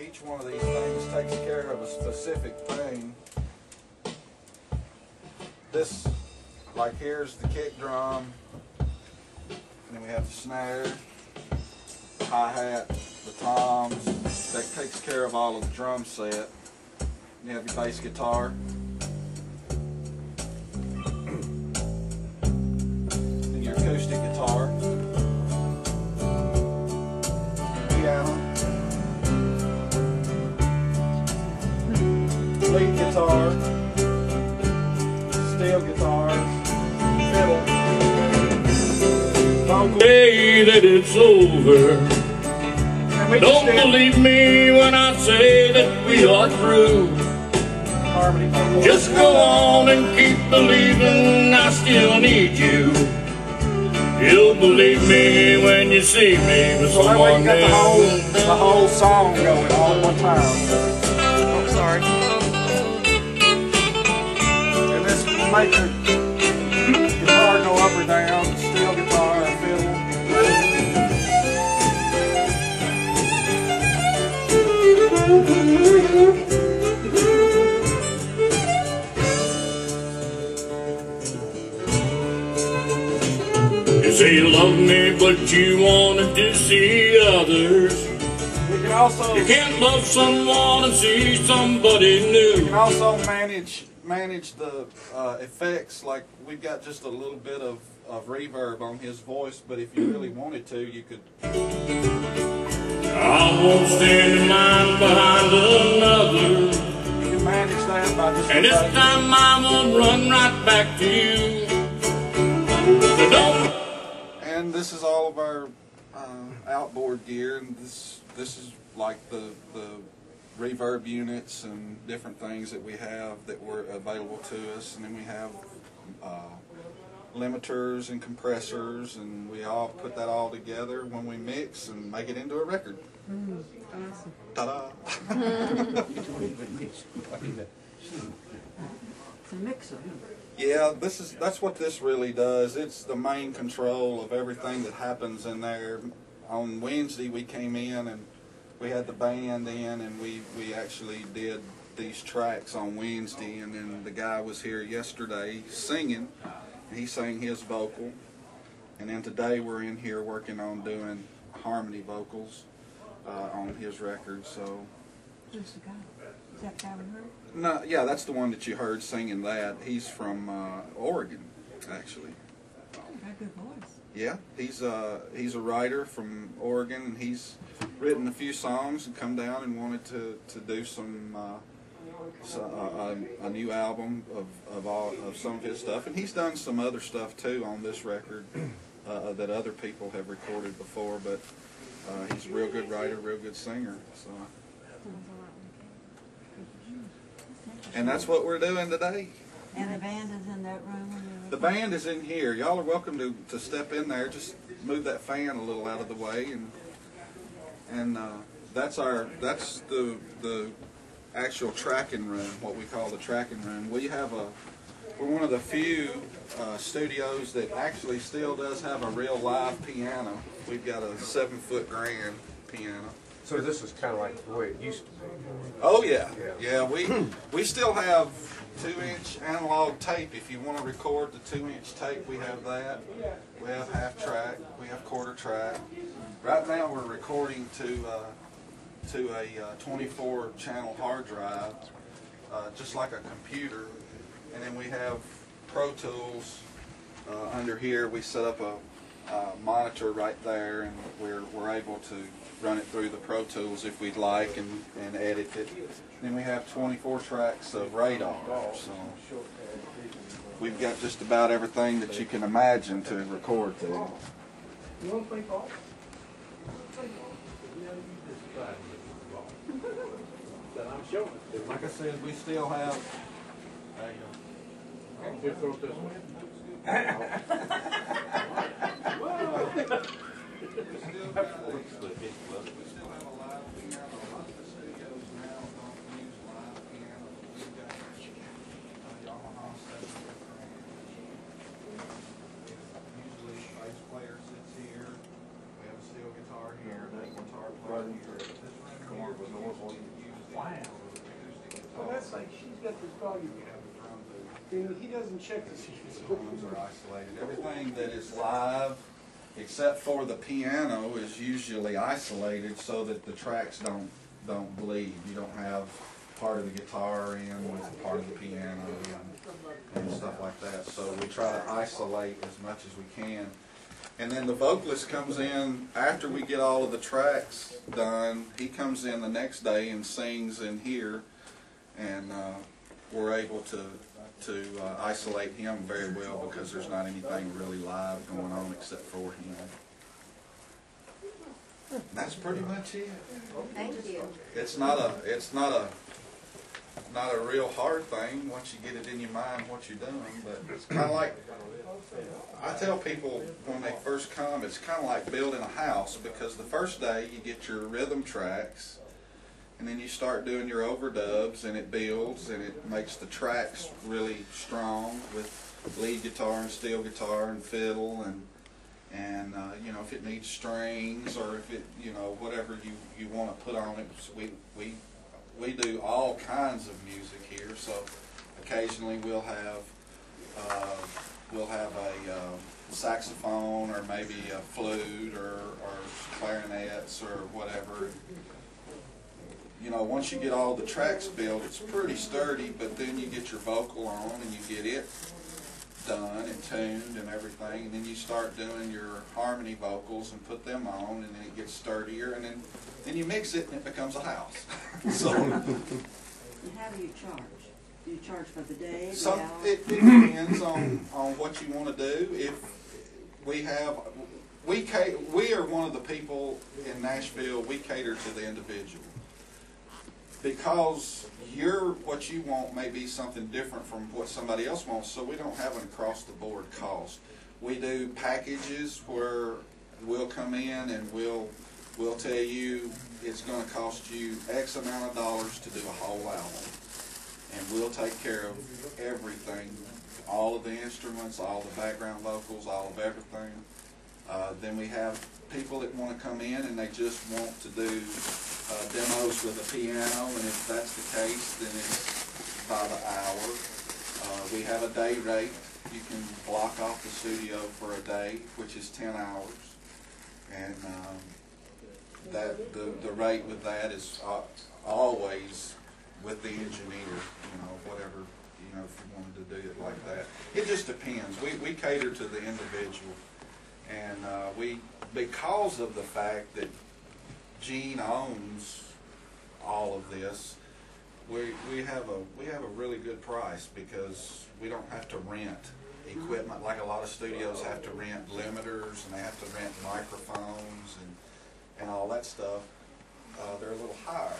each one of these things takes care of a specific thing. This, like here's the kick drum, and then we have the snare, hi-hat, the toms. That takes care of all of the drum set. You have your bass guitar. And your acoustic guitar. Piano. Lead guitar. Steel guitar. Fiddle. Vocal. Say that it's over. Don't believe me when I say that we are through. Just go on and keep believing I still need you. You'll believe me when you see me with so someone that way you new. got the whole song going all at one time. Oh, sorry. And this will make your guitar go up or down, steel guitar or fiddle. You say you love me, but you wanted to see others. We can also You can't love someone and see somebody new. we can also manage the effects. Like we've got just a little bit of reverb on his voice, but if you really wanted to, you could. I won't stand in line behind another. You can manage that by just. And this time I won't run right back to you. So don't. And this is all of our outboard gear, and this is like the reverb units and different things that we have that were available to us, and then we have limiters and compressors, and we all put that all together when we mix and make it into a record. Awesome. Ta-da! It's a mixer. Yeah, that's what this really does. It's the main control of everything that happens in there. On Wednesday we came in and we had the band in, and we actually did these tracks on Wednesday, and then the guy was here yesterday singing. He sang his vocal, and then today we're in here working on doing harmony vocals on his record. So. Who's the guy? Is that guy we heard? No, yeah, that's the one that you heard singing that. He's from Oregon, actually. Got a good voice. Yeah, he's a writer from Oregon, and he's written a few songs and come down and wanted to do some a new album of some of his stuff, and he's done some other stuff too on this record that other people have recorded before. But he's a real good writer, real good singer. So. And that's what we're doing today. And the band is in that room? The band is in here. Y'all are welcome to step in there. Just move that fan a little out of the way, and that's the actual tracking room, what we call the tracking room. We're one of the few studios that actually still does have a real live piano. We've got a 7-foot grand piano. So this is kind of like the way it used to be. Oh yeah, yeah. We still have 2-inch analog tape. If you want to record the 2-inch tape, we have that. We have half track. We have quarter track. Right now we're recording to a 24-channel hard drive, just like a computer. And then we have Pro Tools under here. We set up a monitor right there, and we're able to run it through the Pro Tools if we'd like, and edit it. Then we have 24 tracks of radar, so we've got just about everything that you can imagine to record to. Like I said, we still have. Here, that guitar player here. This record was normal. He doesn't check the Drums are isolated. Everything that is live, except for the piano, is usually isolated so that the tracks don't bleed. You don't have part of the guitar in with part of the piano and stuff like that. So we try to isolate as much as we can. And then the vocalist comes in after we get all of the tracks done. He comes in the next day and sings in here, and we're able to isolate him very well because there's not anything really live going on except for him. And that's pretty much it. Thank you. It's not a real hard thing once you get it in your mind what you're doing, but it's kind of like, I tell people when they first come, it's kind of like building a house, because the first day you get your rhythm tracks, and then you start doing your overdubs, and it builds, and it makes the tracks really strong with lead guitar and steel guitar and fiddle, and you know, if it needs strings or if it, you know, whatever you want to put on it. We do all kinds of music here, so occasionally we'll have a saxophone or maybe a flute or clarinets or whatever. You know, once you get all the tracks built, it's pretty sturdy, but then you get your vocal on and you get it done and tuned and everything, and then you start doing your harmony vocals and put them on, and then it gets sturdier, and then you mix it and it becomes a house. So And how do you charge? Do you charge for the day, the hour? it depends on what you want to do. If we are one of the people in Nashville, we cater to the individual. Because what you want may be something different from what somebody else wants, so we don't have an across-the-board cost. We do packages where we'll come in and we'll tell you it's going to cost you X amount of dollars to do a whole album. And we'll take care of everything, all of the instruments, all the background vocals, all of everything. Then we have people that want to come in and they just want to do demos with a piano, and if that's the case, then it's by the hour. We have a day rate. You can block off the studio for a day, which is 10 hours, and the rate with that is always with the engineer. You know, whatever, you know, if you wanted to do it like that. It just depends. We cater to the individual, and because of the fact that Gene owns all of this, we have a really good price, because we don't have to rent equipment like a lot of studios have to rent limiters, and they have to rent microphones and all that stuff. They're a little higher.